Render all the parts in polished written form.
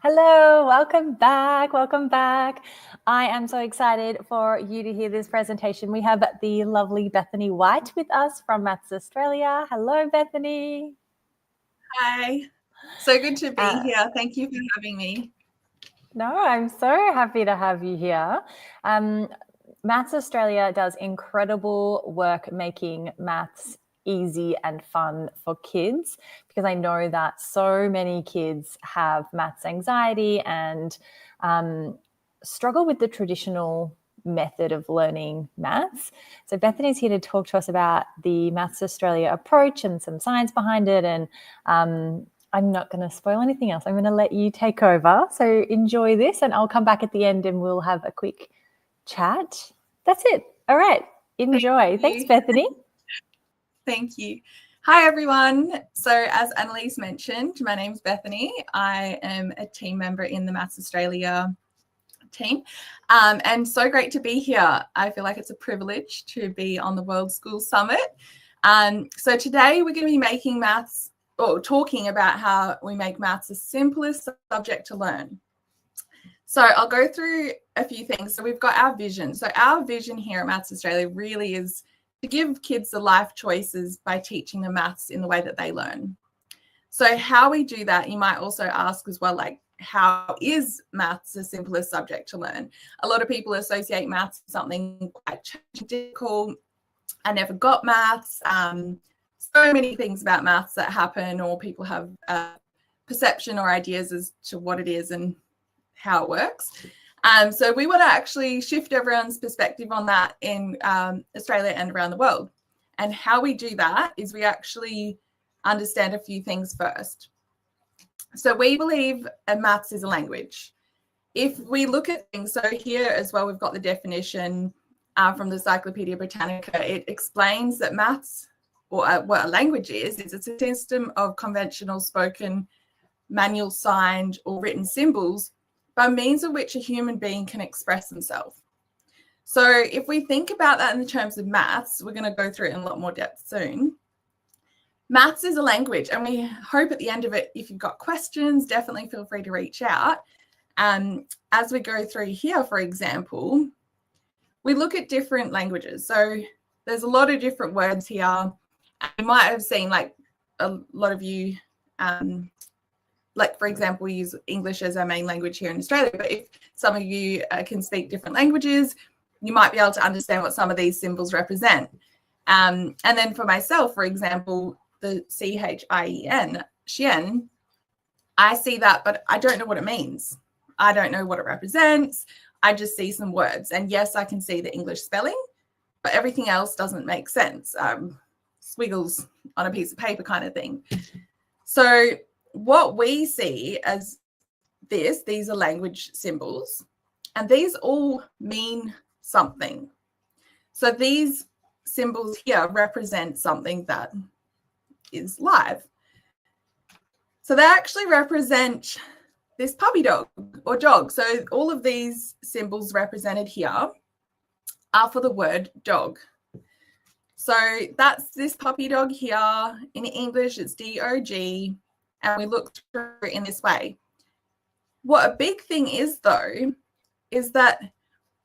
Hello, welcome back. Welcome back. I am so excited for you to hear this presentation. We have the lovely Bethany White with us from Maths Australia. Hello, Bethany. Hi. So good to be here. Thank you for having me. No, I'm so happy to have you here. Maths Australia does incredible work making maths easy and fun for kids, because I know that so many kids have maths anxiety and struggle with the traditional method of learning maths. So Bethany's here to talk to us about the Maths Australia approach and some science behind it. And I'm not going to spoil anything else. I'm going to let you take over. So enjoy this, and I'll come back at the end and we'll have a quick chat. That's it. All right. Enjoy. Thanks, Bethany. Thank you. Hi, everyone. So as Annalise mentioned, my name's Bethany. I am a team member in the Maths Australia team, and so great to be here. I feel like it's a privilege to be on the World School Summit. So today we're going to be making maths, or talking about how we make maths the simplest subject to learn. So I'll go through a few things. So we've got our vision. So our vision here at Maths Australia really is to give kids the life choices by teaching them maths in the way that they learn. So how we do that, you might also ask as well, like, how is maths the simplest subject to learn? A lot of people associate maths with something quite difficult. I never got maths. So many things about maths that happen, or people have a perception or ideas as to what it is and how it works. So we want to actually shift everyone's perspective on that in Australia and around the world. And how we do that is we actually understand a few things first. So we believe maths is a language. If we look at things, so here as well, we've got the definition from the Encyclopedia Britannica. It explains that maths, or what a language is it's a system of conventional spoken, manual signed, or written symbols by means of which a human being can express themselves. So if we think about that in the terms of maths, we're going to go through it in a lot more depth soon. Maths is a language, and we hope at the end of it, if you've got questions, definitely feel free to reach out. As we go through here, for example, we look at different languages. So there's a lot of different words here. You might have seen, like, a lot of you, like, for example, we use English as our main language here in Australia, but if some of you can speak different languages, you might be able to understand what some of these symbols represent. And then for myself, for example, the CHIEN, Chien, I see that, but I don't know what it means. I don't know what it represents. I just see some words. And yes, I can see the English spelling, but everything else doesn't make sense. Squiggles on a piece of paper kind of thing. So what we see as these are language symbols, and these all mean something. So these symbols here represent something that is live. So they actually represent this puppy dog or dog. So all of these symbols represented here are for the word dog. So that's this puppy dog here. In English, it's D-O-G, and we look through it in this way. What a big thing is, though, is that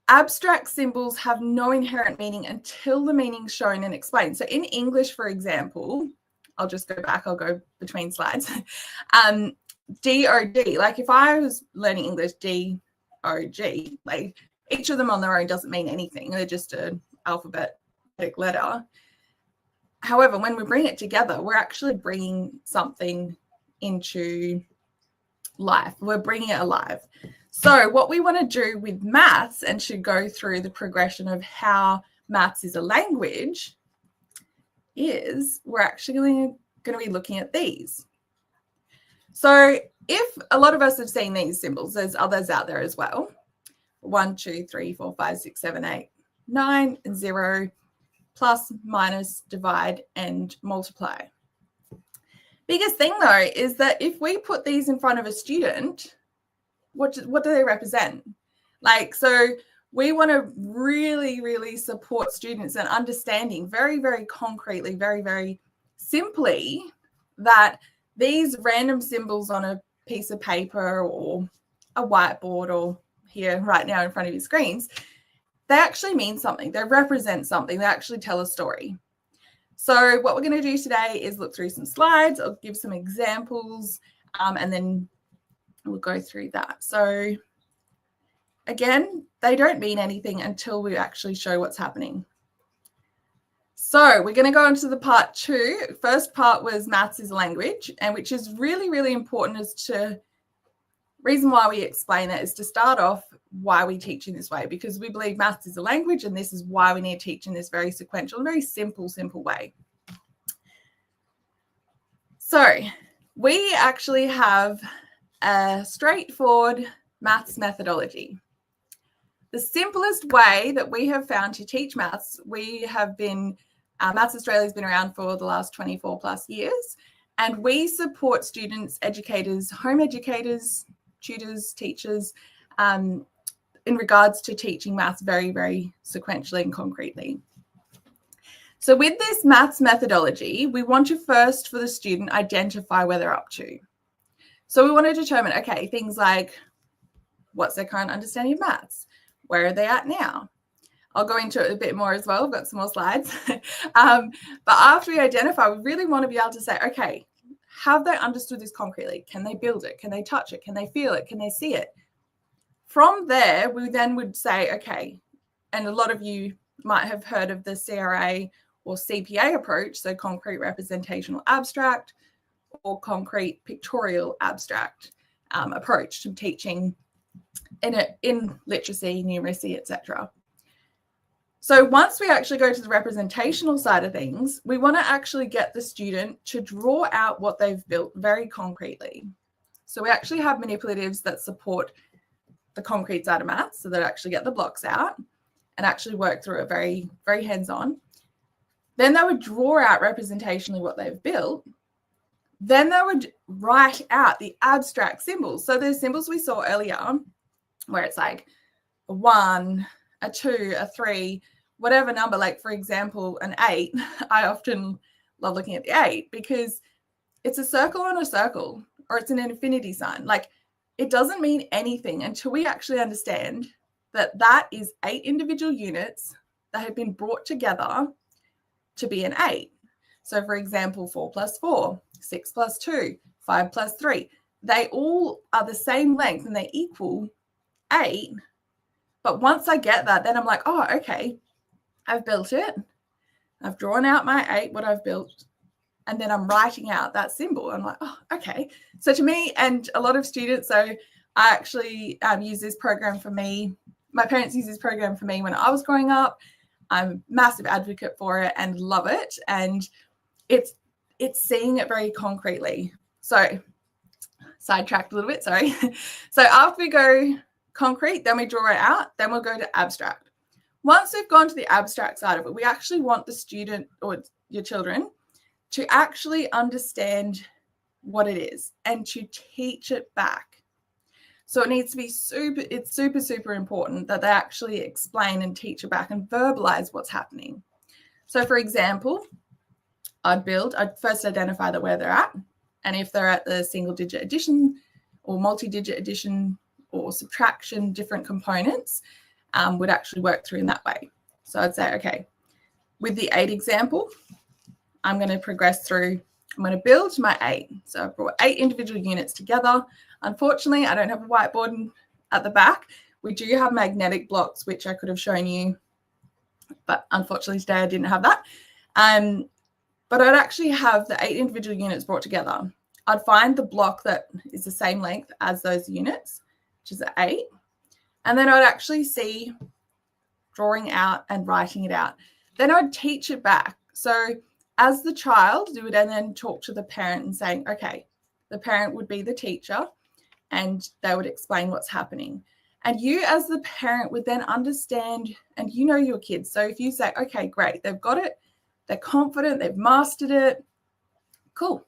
abstract symbols have no inherent meaning until the meaning's shown and explained. So in English, for example, I'll just go back, I'll go between slides. D-O-G, like if I was learning English, D-O-G, like each of them on their own doesn't mean anything. They're just an alphabetic letter. However, when we bring it together, we're actually bringing something into life. We're bringing it alive. So what we want to do with maths, and should go through the progression of how maths is a language, is we're actually going to be looking at these. So if a lot of us have seen these symbols, there's others out there as well. 1, 2, 3, 4, 5, 6, 7, 8, 9, and 0, plus, minus, divide, and multiply. Biggest thing, though, is that if we put these in front of a student, what do they represent? Like, so we want to really, really support students in understanding very, very concretely, very, very simply, that these random symbols on a piece of paper or a whiteboard or here right now in front of your screens, they actually mean something. They represent something. They actually tell a story. So what we're going to do today is look through some slides. I'll give some examples, and then we'll go through that. So again, they don't mean anything until we actually show what's happening. So we're going to go into the part 2. First part was maths is a language, and which is really, really important. As to reason why we explain that is to start off why we teach in this way, because we believe maths is a language, and this is why we need to teach in this very sequential, very simple way. So we actually have a straightforward maths methodology. The simplest way that we have found to teach maths, we have been, Maths Australia has been around for the last 24 plus years, and we support students, educators, home educators, tutors, teachers, in regards to teaching maths very, very sequentially and concretely. So with this maths methodology, we want to first, for the student, identify where they're up to. So we want to determine, okay, things like what's their current understanding of maths? Where are they at now? I'll go into it a bit more as well. I've got some more slides. But after we identify, we really want to be able to say, okay, have they understood this concretely? Can they build it? Can they touch it? Can they feel it? Can they see it? From there, we then would say, okay, and a lot of you might have heard of the CRA or CPA approach, so concrete representational abstract or concrete pictorial abstract approach to teaching in literacy, numeracy, etc. So once we actually go to the representational side of things, we want to actually get the student to draw out what they've built very concretely. So we actually have manipulatives that support the concrete side of maths, so that actually get the blocks out and actually work through it very, very hands-on. Then they would draw out representationally what they've built. Then they would write out the abstract symbols. So those symbols we saw earlier, where it's like a 1, a 2, a 3, whatever number, like for example, an 8. I often love looking at the 8 because it's a circle on a circle, or it's an infinity sign. Like, it doesn't mean anything until we actually understand that that is 8 individual units that have been brought together to be an 8. So for example, 4 plus 4, 6 plus 2, 5 plus 3, they all are the same length and they equal 8. But once I get that, then I'm like, oh, okay, I've built it. I've drawn out my 8, what I've built, and then I'm writing out that symbol. I'm like, oh, okay. So to me, and a lot of students, so I actually use this program for me. My parents used this program for me when I was growing up. I'm a massive advocate for it and love it. And it's seeing it very concretely. So sidetracked a little bit, sorry. So after we go concrete, then we draw it out, then we'll go to abstract. Once we've gone to the abstract side of it, we actually want the student or your children to actually understand what it is and to teach it back. So it needs to be super important that they actually explain and teach it back and verbalize what's happening. So for example, I'd first identify where they're at, and if they're at the single digit addition or multi-digit addition or subtraction, different components, would actually work through in that way. So I'd say, okay, with the 8 example, I'm going to progress through, I'm going to build my 8. So I've brought 8 individual units together. Unfortunately, I don't have a whiteboard at the back. We do have magnetic blocks, which I could have shown you, but unfortunately today I didn't have that. But I'd actually have the 8 individual units brought together. I'd find the block that is the same length as those units, which is 8. And then I'd actually see drawing out and writing it out. Then I'd teach it back. So as the child, you would then talk to the parent and saying, okay, the parent would be the teacher and they would explain what's happening. And you as the parent would then understand, and you know your kids. So if you say, okay, great, they've got it, they're confident, they've mastered it, cool.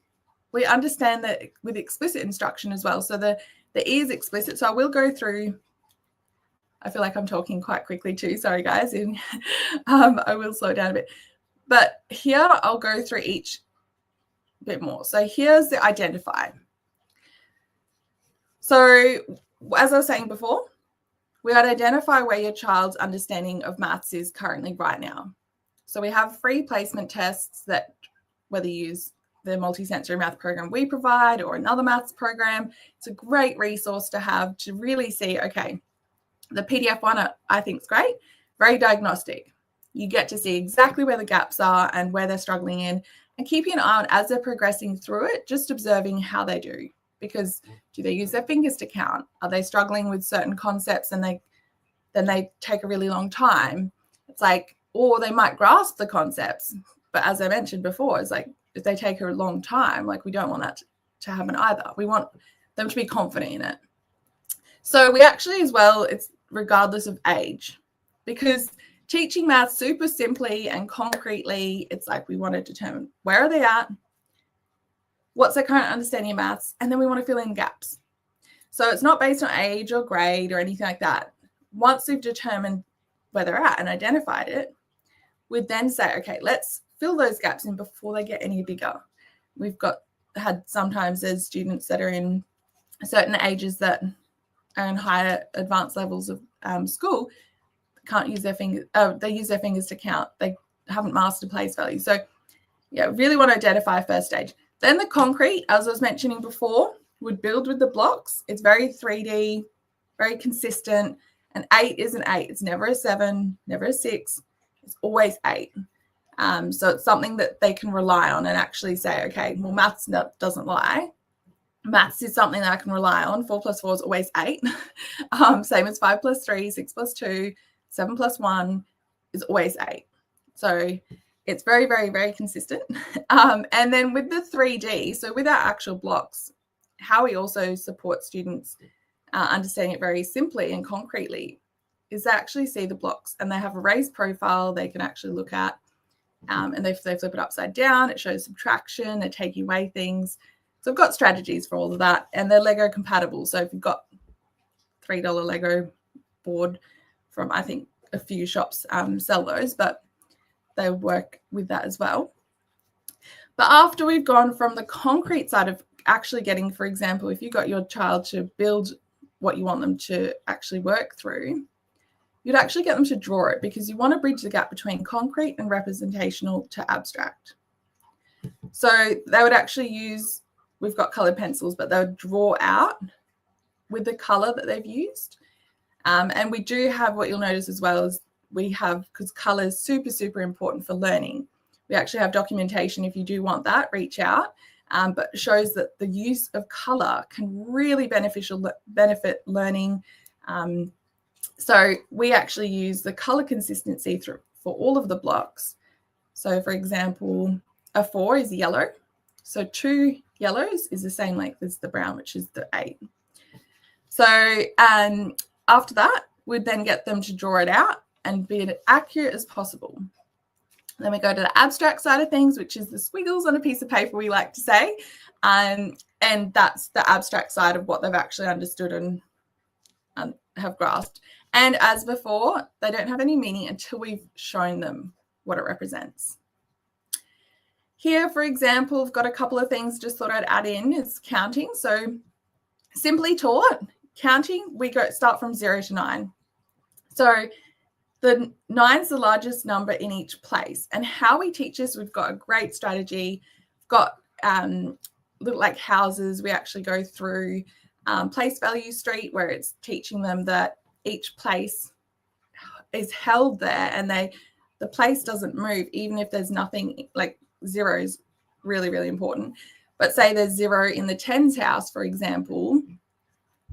We understand that with explicit instruction as well. So the E is explicit. So I will go through, I feel like I'm talking quite quickly too. Sorry, guys. I will slow down a bit. But here I'll go through each bit more. So here's the identify. So as I was saying before, we got to identify where your child's understanding of maths is currently right now. So we have free placement tests that, whether you use the multisensory math program we provide or another maths program, it's a great resource to have to really see, okay, the PDF one I think is great, very diagnostic. You get to see exactly where the gaps are and where they're struggling in, and keeping an eye on as they're progressing through it, just observing how they do. Because do they use their fingers to count? Are they struggling with certain concepts and then they take a really long time? It's like, or they might grasp the concepts, but as I mentioned before, it's like if they take a long time, like we don't want that to happen either. We want them to be confident in it. So we actually, as well, it's regardless of age, because teaching math super simply and concretely, it's like we want to determine where are they at, what's their current understanding of maths, and then we want to fill in gaps. So it's not based on age or grade or anything like that. Once we've determined where they're at and identified it, we'd then say, okay, let's fill those gaps in before they get any bigger. We've had sometimes there's students that are in certain ages that are in higher advanced levels of school, can't use their fingers, they use their fingers to count. They haven't mastered place value. So yeah, really want to identify first stage. Then the concrete, as I was mentioning before, would build with the blocks. It's very 3D, very consistent. An 8 is an 8. It's never a 7, never a 6. It's always 8. So it's something that they can rely on and actually say, okay, well, maths doesn't lie. Maths is something that I can rely on. 4 plus 4 is always 8. Same as 5 plus 3, 6 plus 2, 7 plus 1 is always 8. So it's very, very, very consistent. And then with the 3D, so with our actual blocks, how we also support students understanding it very simply and concretely is they actually see the blocks and they have a raised profile they can actually look at. And they flip it upside down. It shows subtraction. They're taking away things. So I've got strategies for all of that. And they're Lego compatible. So if you've got $3 Lego board from, I think, a few shops sell those, but they work with that as well. But after we've gone from the concrete side of actually getting, for example, if you got your child to build what you want them to actually work through, you'd actually get them to draw it, because you want to bridge the gap between concrete and representational to abstract. So they would actually use, we've got colored pencils, but they would draw out with the color that they've used. And we do have, what you'll notice as well is we have, because color is super, super important for learning. We actually have documentation. If you do want that, reach out. But it shows that the use of color can really benefit learning. So we actually use the color consistency for all of the blocks. So for example, a 4 is yellow. So 2 yellows is the same length as the brown, which is the 8. So after that, we'd then get them to draw it out and be as accurate as possible. Then we go to the abstract side of things, which is the squiggles on a piece of paper, we like to say. And that's the abstract side of what they've actually understood and have grasped. And as before, they don't have any meaning until we've shown them what it represents. Here, for example, I've got a couple of things just thought I'd add in is counting. So simply taught, counting, we start from 0 to 9. So the 9's the largest number in each place. And how we teach this, we've got a great strategy. We've got little like houses. We actually go through place value street, where it's teaching them that each place is held there and the place doesn't move, even if there's nothing. Like 0 is really, really important. But say there's 0 in the tens house, for example.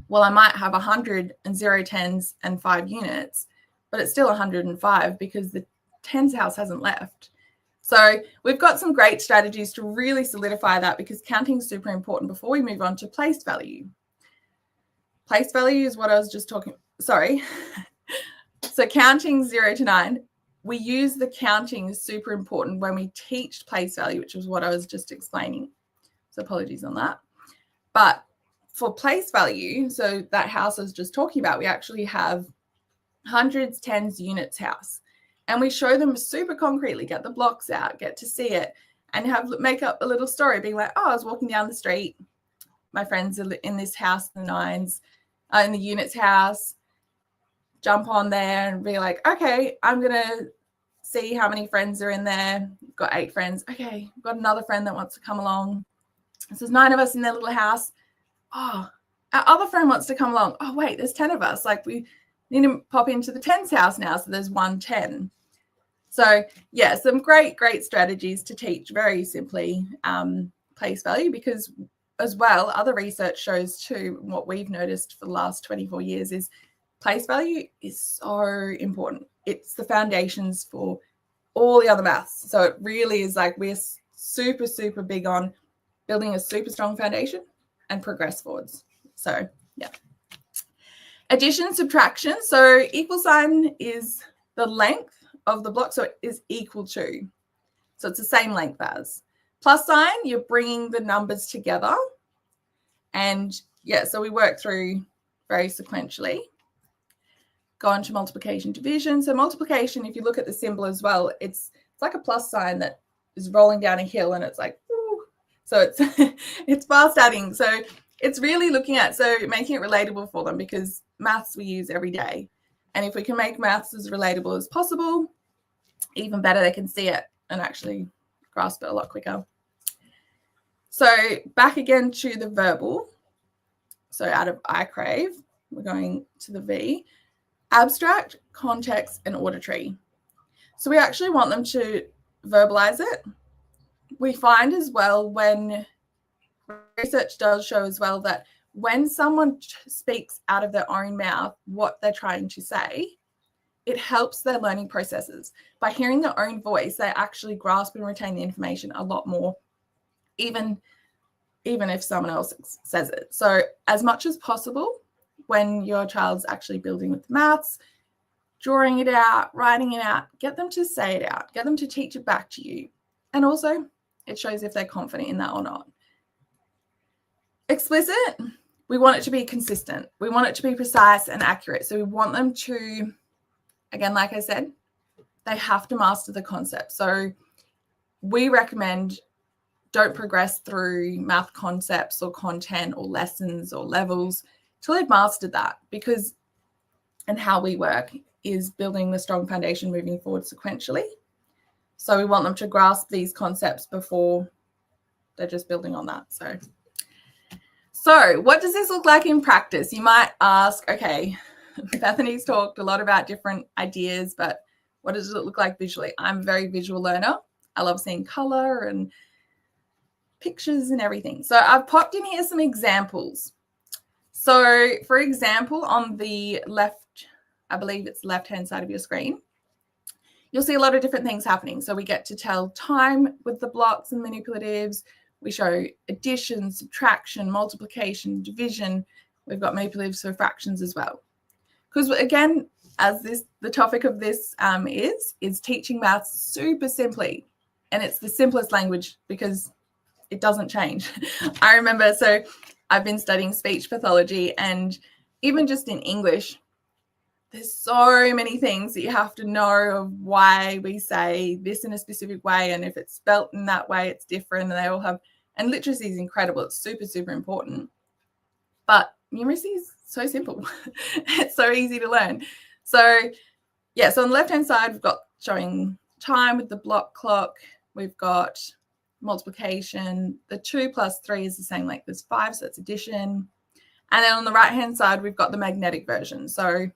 Well, I might have 100 and 0 tens and 5 units, but it's still 105 because the tens house hasn't left. So we've got some great strategies to really solidify that, because counting is super important before we move on to place value. Place value is what I was just talking. Sorry. So counting 0 to 9, we use the counting is super important when we teach place value, which is what I was just explaining. So apologies on that. But for place value, so that house I was just talking about, we actually have hundreds, tens, units house. And we show them super concretely, get the blocks out, get to see it, and make up a little story being like, oh, I was walking down the street my friends are in this house, the nines, in the unit's house, jump on there and be like, okay, I'm going to see how many friends are in there. Got 8 friends. Okay, got another friend that wants to come along. So there's 9 of us in their little house. Oh, our other friend wants to come along. Oh, wait, there's 10 of us. Like, we need to pop into the 10's house now. So there's 110. So yeah, some great strategies to teach very simply place value, because as well, other research shows too, what we've noticed for the last 24 years is place value is so important. It's the foundations for all the other maths. So it really is like, we're super big on building a super strong foundation and progress forwards. So yeah. Addition, subtraction. So equal sign is the length of the block, so it is equal to. So it's the same length as. Plus sign, you're bringing the numbers together. And yeah, so we work through very sequentially. Go on to multiplication, division. So multiplication, if you look at the symbol as well, it's like a plus sign that is rolling down a hill, and it's like, woo. So it's it's fast adding. So it's really looking at, so making it relatable for them, because maths we use every day. And if we can make maths as relatable as possible, even better, they can see it and actually grasp it a lot quicker. So back again to the verbal. So out of I crave, we're going to the V. Abstract, context, and auditory. So we actually want them to verbalize it. We find as well, when research does show as well, that when someone speaks out of their own mouth what they're trying to say, it helps their learning processes. By hearing their own voice, they actually grasp and retain the information a lot more, even if someone else says it. So as much as possible, when your child's actually building with maths, drawing it out, writing it out, get them to say it out, get them to teach it back to you. And also, it shows if they're confident in that or not. Explicit, we want it to be consistent. We want it to be precise and accurate. So we want them to, again, like I said, they have to master the concept. So we recommend don't progress through math concepts or content or lessons or levels till they've mastered that, because, and how we work is building the strong foundation moving forward sequentially. So we want them to grasp these concepts before they're just building on that. So what does this look like in practice? You might ask, okay, Bethany's talked a lot about different ideas, but what does it look like visually? I'm a very visual learner. I love seeing color and pictures and everything. So I've popped in here some examples. So for example, on the left, I believe it's the left-hand side of your screen, you'll see a lot of different things happening. So we get to tell time with the blocks and manipulatives. We show addition, subtraction, multiplication, division. We've got manipulatives for fractions as well. Because again, as the topic of this is teaching maths super simply. And it's the simplest language because it doesn't change. I remember, so I've been studying speech pathology, and even just in English, there's so many things that you have to know of why we say this in a specific way, and if it's spelt in that way, it's different, and they all have, and literacy is incredible. It's super important. But numeracy is so simple. It's so easy to learn. So yeah, so on the left-hand side, we've got showing time with the block clock. We've got multiplication. The 2 plus 3 is the same length as 5, so it's addition. And then on the right-hand side, we've got the magnetic version. So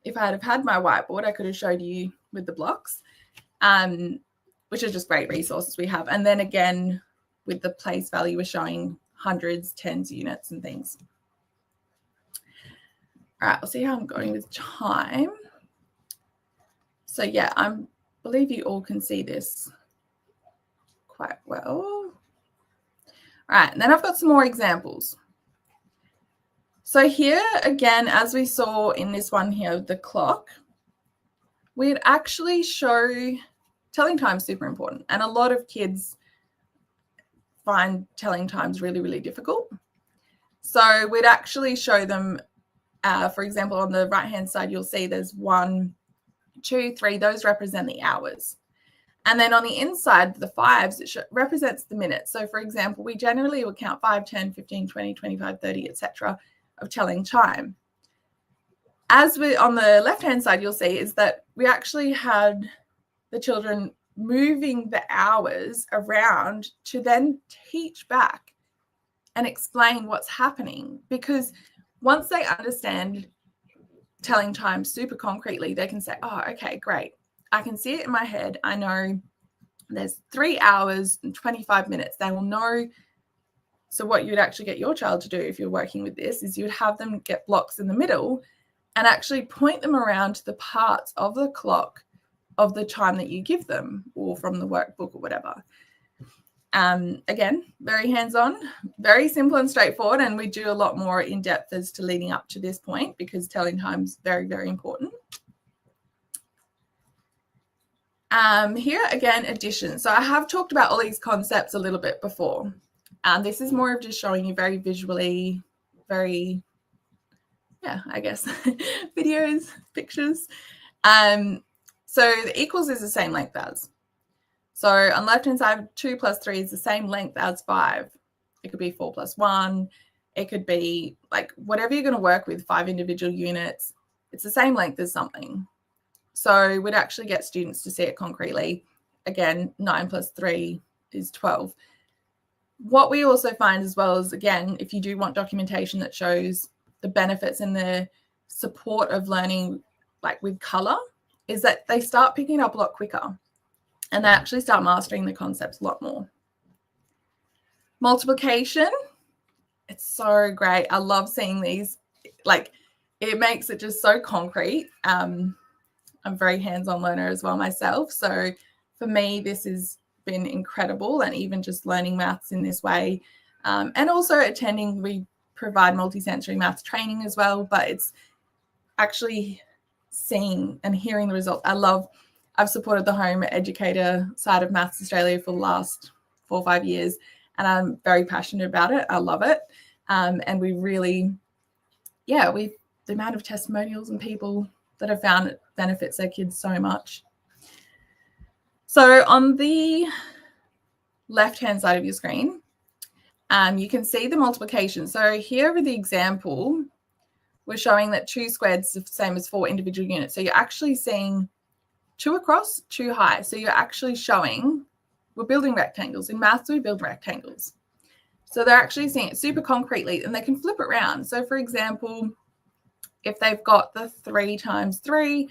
if I had had my whiteboard, I could have showed you with the blocks, which are just great resources we have. And then again, with the place value, we're showing hundreds, tens, units, and things. All right, we'll see how I'm going with time. So yeah, I believe you all can see this quite well. All right, and then I've got some more examples. So here again, as we saw in this one here, the clock, we'd actually show telling time super important. And a lot of kids find telling times really difficult. So we'd actually show them, for example, on the right-hand side, you'll see there's 1, 2, 3, those represent the hours. And then on the inside, the 5s, it represents the minutes. So for example, we generally would count 5, 10, 15, 20, 25, 30, etc. of telling time. As we on the left-hand side, you'll see is that we actually had the children moving the hours around to then teach back and explain what's happening. Because once they understand telling time super concretely, they can say, oh, okay, great. I can see it in my head. I know there's 3 hours and 25 minutes. They will know. So what you'd actually get your child to do if you're working with this is you'd have them get blocks in the middle and actually point them around to the parts of the clock of the time that you give them, or from the workbook or whatever. Again, very hands-on, very simple and straightforward, and we do a lot more in depth as to leading up to this point because telling time is very, very important. Here again, addition. So I have talked about all these concepts a little bit before. This is more of just showing you very visually, very, yeah, I guess, videos, pictures. So the equals is the same length as. So on the left-hand side, 2 plus 3 is the same length as 5. It could be 4 plus 1. It could be like whatever you're going to work with, 5 individual units. It's the same length as something. So we'd actually get students to see it concretely. Again, 9 plus 3 is 12. What we also find as well is, again, if you do want documentation that shows the benefits and the support of learning like with color, is that they start picking it up a lot quicker and they actually start mastering the concepts a lot more. Multiplication, it's so great. I love seeing these. Like, it makes it just so concrete. I'm a very hands-on learner as well myself. So for me, this has been incredible, and even just learning maths in this way. And also attending, we provide multisensory maths training as well, but it's actually seeing and hearing the results. I've supported the home educator side of Maths Australia for the last 4 or 5 years, and I'm very passionate about it. I love it. And we really, the amount of testimonials and people that have found it benefits their kids so much. So on the left-hand side of your screen, you can see the multiplication. So here with the example, we're showing that 2 squared is the same as 4 individual units. So you're actually seeing 2 across, 2 high. So you're actually showing we're building rectangles. In maths, we build rectangles. So they're actually seeing it super concretely, and they can flip it around. So for example, if they've got the 3 times 3,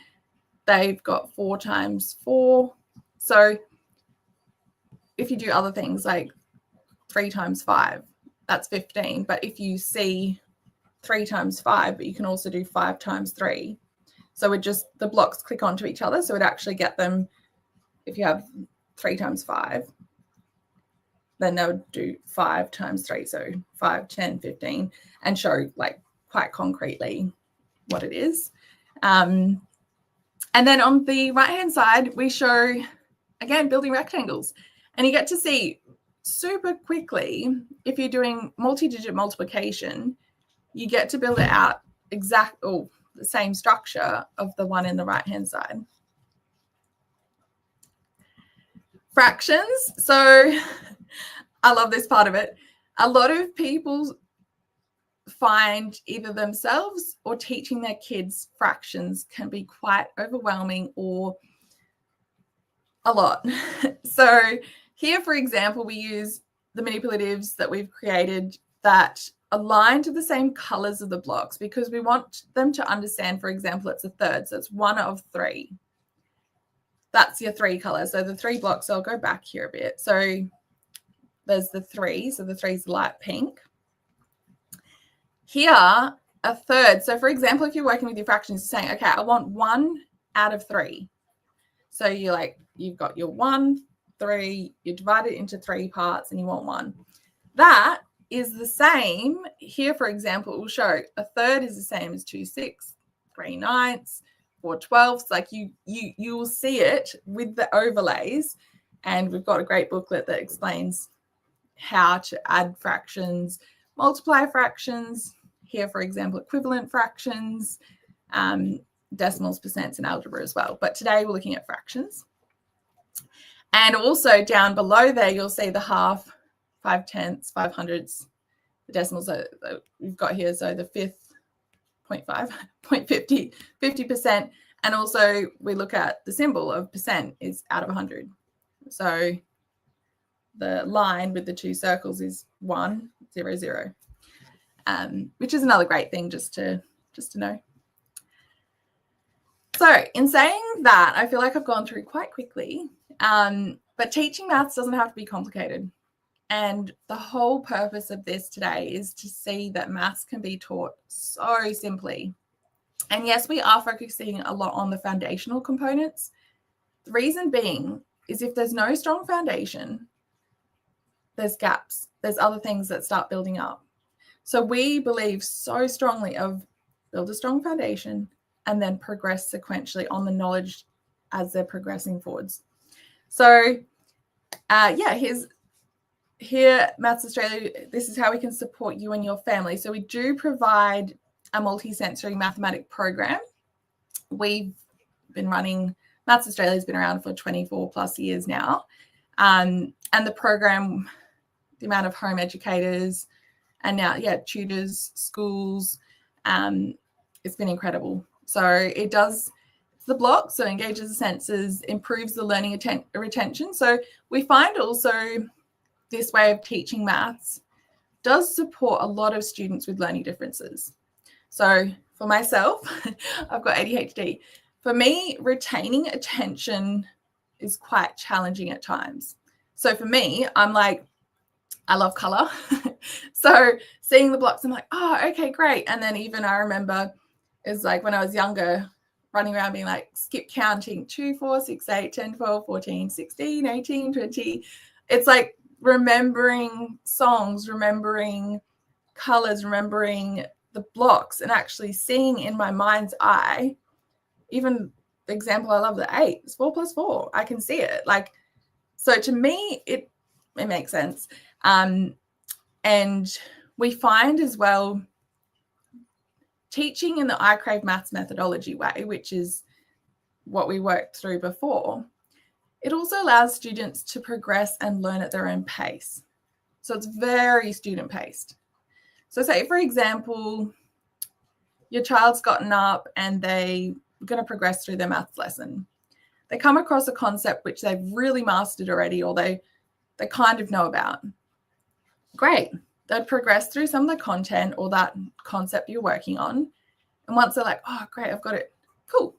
they've got 4 times 4. So if you do other things like 3 times 5, that's 15. But if you see 3 times 5, but you can also do 5 times 3. So the blocks click onto each other. So it actually get them, if you have 3 times 5, then they would do 5 times 3. So 5, 10, 15, and show like quite concretely what it is. And then on the right-hand side, we show, again, building rectangles. And you get to see super quickly, if you're doing multi-digit multiplication, you get to build it out the same structure of the one in the right-hand side. Fractions. So I love this part of it. A lot of people find either themselves or teaching their kids fractions can be quite overwhelming or a lot. So here, for example, we use the manipulatives that we've created that align to the same colors of the blocks, because we want them to understand, for example, it's a third. So it's 1 of 3. That's your 3 colors. So the 3 blocks, I'll go back here a bit. So there's the 3. So the 3 is light pink. Here, a third. So for example, if you're working with your fractions, you're saying, okay, I want 1 out of 3. So you've got your 1, 3, you divide it into 3 parts and you want 1. That is the same. Here, for example, it will show a third is the same as 2 6, 3 9ths, 4 12ths. Like you will see it with the overlays. And we've got a great booklet that explains how to add fractions, multiply fractions. Here, for example, equivalent fractions, decimals, percents, and algebra as well. But today we're looking at fractions. And also down below there, you'll see the half, 5/10, 500ths, the decimals that we've got here. So the fifth, 0.5, 0.50, 50%. And also we look at the symbol of percent is out of 100. So the line with the two circles is 1, 0, 0, which is another great thing just to know. So in saying that, I feel like I've gone through quite quickly, but teaching maths doesn't have to be complicated. And the whole purpose of this today is to see that maths can be taught so simply. And yes, we are focusing a lot on the foundational components. The reason being is if there's no strong foundation, there's gaps, there's other things that start building up. So we believe so strongly of build a strong foundation and then progress sequentially on the knowledge as they're progressing forwards. So here, Maths Australia, this is how we can support you and your family. So we do provide a multi-sensory mathematic program. We've been running, Maths Australia has been around for 24 plus years now. And the program, the amount of home educators and now, tutors, schools, it's been incredible. So it does the blocks, so engages the senses, improves the learning retention. So we find also this way of teaching maths does support a lot of students with learning differences. So for myself, I've got ADHD. For me, retaining attention is quite challenging at times. So for me, I'm like, I love color. So seeing the blocks, I'm like, oh, okay, great. And then even I remember is like when I was younger, running around being like, skip counting 2, 4, 6, 8, 10, 12, 14, 16, 18, 20. It's like remembering songs, remembering colors, remembering the blocks, and actually seeing in my mind's eye, even the example I love, the 8, it's 4 plus 4. I can see it. Like, so to me, it makes sense. And we find as well, teaching in the I Crave Maths methodology way, which is what we worked through before, it also allows students to progress and learn at their own pace. So it's very student-paced. So say, for example, your child's gotten up and they're going to progress through their maths lesson. They come across a concept which they've really mastered already, or they kind of know about. Great. They'd progress through some of the content or that concept you're working on. And once they're like, oh, great, I've got it. Cool.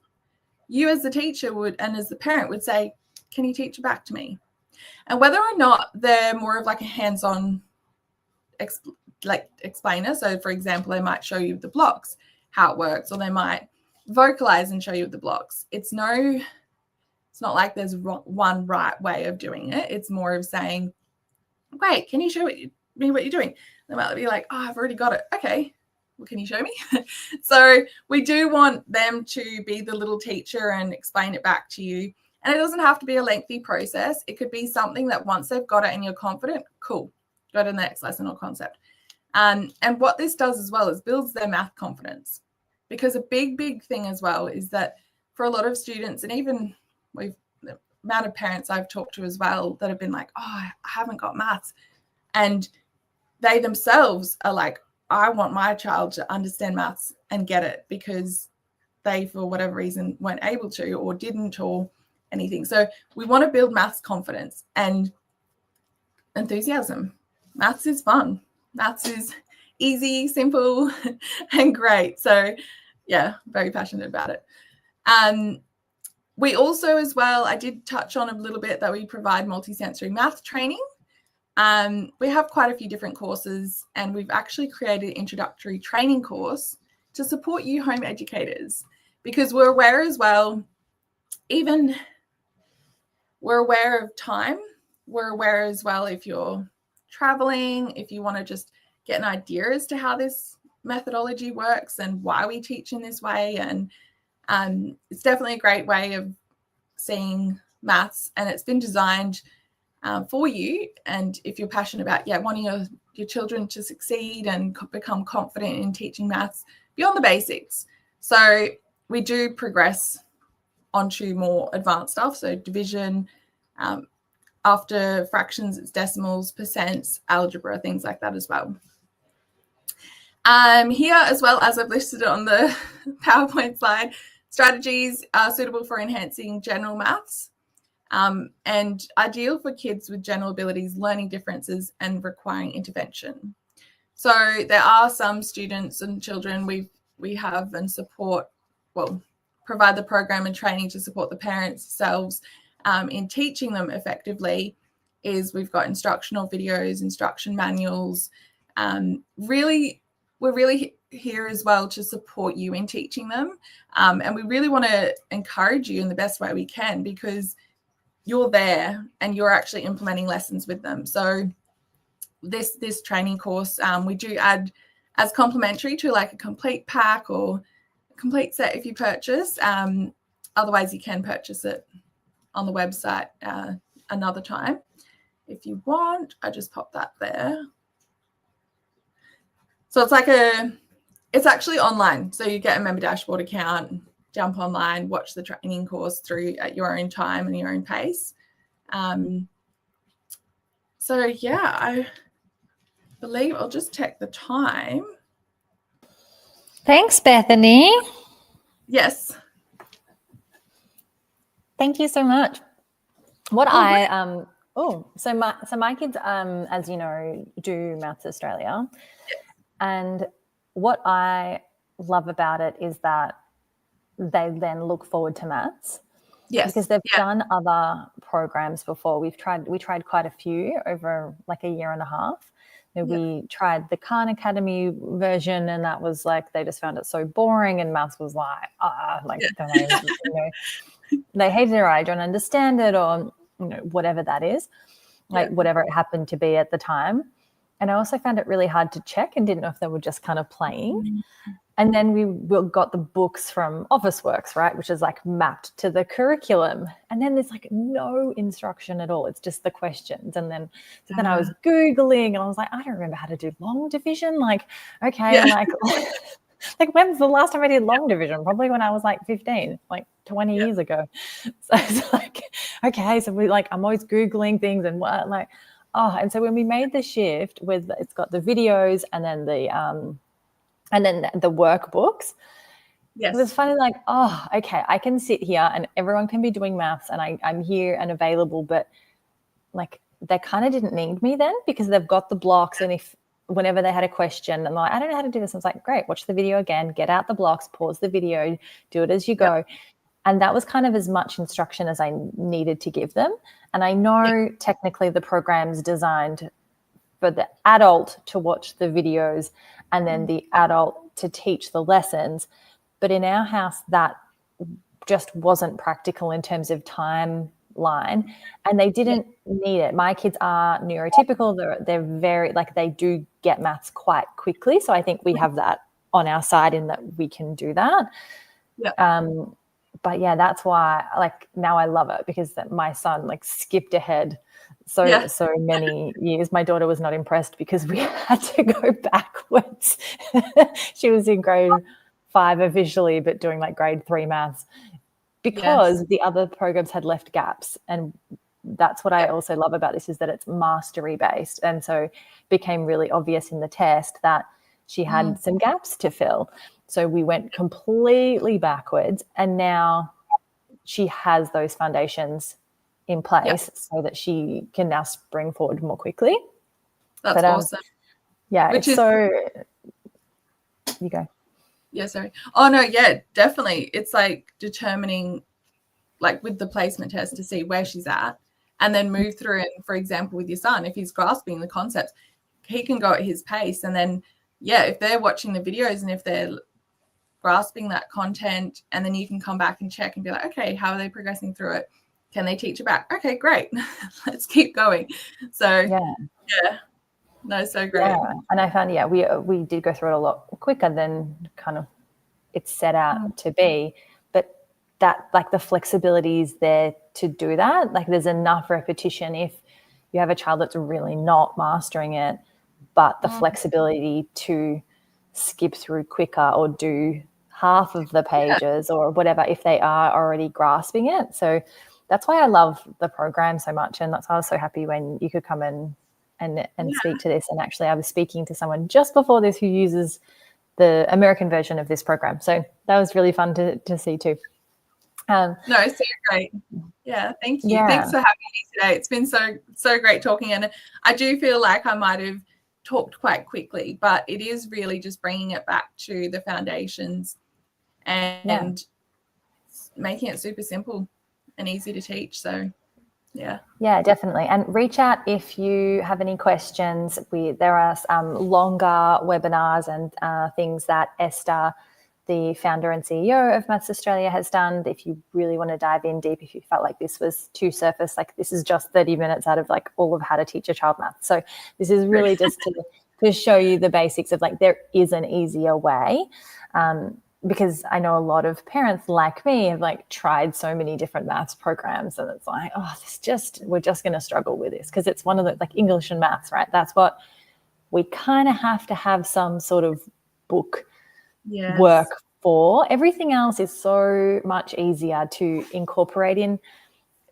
You as the teacher would, and as the parent would say, can you teach it back to me? And whether or not they're more of like a hands-on explainer. So for example, they might show you the blocks, how it works, or they might vocalize and show you the blocks. It's not like there's one right way of doing it. It's more of saying, great, can you show me what you're doing? They might be like, oh, I've already got it. Okay, well, can you show me? So we do want them to be the little teacher and explain it back to you. And it doesn't have to be a lengthy process. It could be something that once they've got it and you're confident, cool, go to the next lesson or concept. And what this does as well is builds their math confidence. Because a big thing as well is that for a lot of students, and even the amount of parents I've talked to as well that have been like, oh, I haven't got maths. And they themselves are like, I want my child to understand maths and get it, because they, for whatever reason, weren't able to or didn't or anything. So we want to build maths confidence and enthusiasm. Maths is fun. Maths is easy, simple, and great. So yeah, very passionate about it. We also as well, I did touch on a little bit that we provide multisensory math training. We have quite a few different courses, and we've actually created an introductory training course to support you home educators, because we're aware as well, even we're aware of time. We're aware as well if you're traveling, if you want to just get an idea as to how this methodology works and why we teach in this way. And it's definitely a great way of seeing maths, and it's been designed for you. And if you're passionate about wanting your children to succeed and become confident in teaching maths beyond the basics. So we do progress onto more advanced stuff, so division, after fractions, it's decimals, percents, algebra, things like that as well. Here, as well as I've listed it on the PowerPoint slide, strategies are suitable for enhancing general maths and ideal for kids with general abilities, learning differences, and requiring intervention. So there are some students and children we have and support, well, provide the program and training to support the parents themselves in teaching them effectively. Is we've got instructional videos, instruction manuals. We're really here as well to support you in teaching them. And we really want to encourage you in the best way we can, because you're there and you're actually implementing lessons with them. So this training course, we do add as complimentary to like a complete pack or a complete set if you purchase. Otherwise, you can purchase it on the website another time if you want. I just pop that there. So it's actually online. So you get a member dashboard account, jump online, watch the training course through at your own time and your own pace. So yeah, I believe I'll just check the time. Thanks, Bethany. Yes. Thank you so much. So my kids, as you know, do Maths Australia. Yes. And what I love about it is that they then look forward to maths. Yes. Because they've done other programs before. We tried quite a few over like a year and a half. We tried the Khan Academy version, and that was like they just found it so boring, and maths was like they hated it, or I don't understand it, or whatever that is, like whatever it happened to be at the time. And I also found it really hard to check and didn't know if they were just kind of playing. Mm-hmm. And then we got the books from Officeworks, right, which is like mapped to the curriculum. And then there's like no instruction at all. It's just the questions. And then I was Googling and I was like, I don't remember how to do long division. Like, okay, like when's the last time I did long division? Probably when I was like 15, like 20 years ago. So it's like, okay, so I'm always Googling things and what, like, and so when we made the shift with, it's got the videos and then the workbooks. Yes. It was funny, like, okay, I can sit here and everyone can be doing maths and I'm here and available, but like they kind of didn't need me then because they've got the blocks. And whenever they had a question and like, I don't know how to do this, I was like, great, watch the video again, get out the blocks, pause the video, do it as you go. And that was kind of as much instruction as I needed to give them. And I know technically the program's designed for the adult to watch the videos and then the adult to teach the lessons. But in our house, that just wasn't practical in terms of timeline, and they didn't need it. My kids are neurotypical. They're very, like, they do get maths quite quickly. So I think we have that on our side in that we can do that. But yeah, that's why, like, now I love it because my son like skipped ahead so many years. My daughter was not impressed because we had to go backwards. She was in grade 5 officially, but doing like grade 3 maths because the other programs had left gaps. And that's what I also love about this, is that it's mastery based. And so it became really obvious in the test that she had some gaps to fill. So we went completely backwards, and now she has those foundations in place so that she can now spring forward more quickly. That's awesome. Yeah, so you go. Yeah, sorry. Oh, no, yeah, definitely. It's like determining, like with the placement test, to see where she's at and then move through it. For example, with your son, if he's grasping the concepts, he can go at his pace. And then, if they're watching the videos and if they're grasping that content, and then you can come back and check and be like, okay, how are they progressing through it? Can they teach it back? Okay, great. Let's keep going. So no, so great. Yeah. And I found, we did go through it a lot quicker than kind of it's set out to be, but that, like, the flexibility is there to do that. Like, there's enough repetition if you have a child that's really not mastering it, but the flexibility to skip through quicker or do half of the pages or whatever if they are already grasping it. So that's why I love the program so much. And that's why I was so happy when you could come and speak to this. And actually, I was speaking to someone just before this who uses the American version of this program. So that was really fun to see too. No, so great. Yeah, thank you. Yeah. Thanks for having me today. It's been so great talking, and I do feel like I might have talked quite quickly, but it is really just bringing it back to the foundations and making it super simple and easy to teach. So yeah, definitely. And reach out if you have any questions. There are longer webinars and things that Esther, the founder and CEO of Maths Australia, has done. If you really want to dive in deep, if you felt like this was too surface, like this is just 30 minutes out of like all of how to teach a child math. So this is really just to show you the basics of like there is an easier way. Because I know a lot of parents like me have like tried so many different maths programs, and it's like, oh, we're just going to struggle with this because it's one of the like English and maths, right? That's what we kind of have to have some sort of book work for. Everything else is so much easier to incorporate in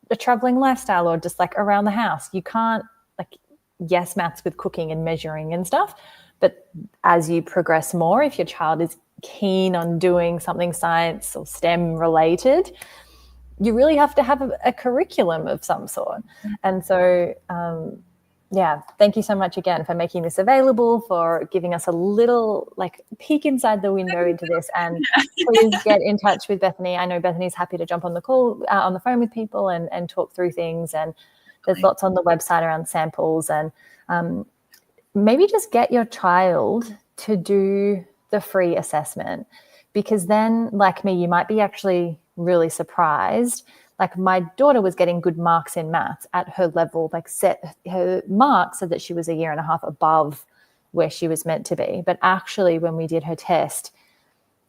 a traveling lifestyle or just like around the house. You can't like, yes, maths with cooking and measuring and stuff, but as you progress more, if your child is keen on doing something science or STEM related, you really have to have a curriculum of some sort. And so, thank you so much again for making this available, for giving us a little like peek inside the window into this. And please get in touch with Bethany. I know Bethany's happy to jump on the call, on the phone with people and talk through things. And there's lots on the website around samples. And maybe just get your child to do the free assessment, because then, like me, you might be actually really surprised. Like my daughter was getting good marks in maths at her level, like her marks said that she was a year and a half above where she was meant to be. But actually, when we did her test,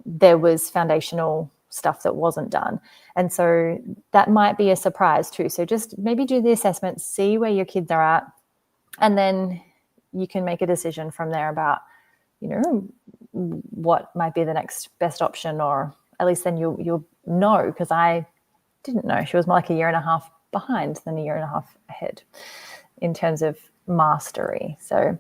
there was foundational stuff that wasn't done. And so that might be a surprise too. So just maybe do the assessment, see where your kids are at, and then you can make a decision from there about, what might be the next best option, or at least then you'll know, because I didn't know. She was more like a year and a half behind than a year and a half ahead in terms of mastery. So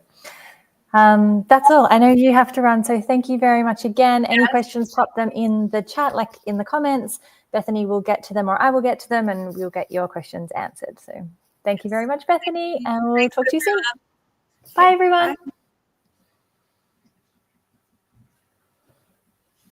that's all. I know you have to run, so thank you very much again. Any questions, pop them in the chat, like in the comments. Bethany will get to them, or I will get to them, and we'll get your questions answered. So thank you very much, Bethany, and we'll talk to you soon. Bye, everyone. Bye.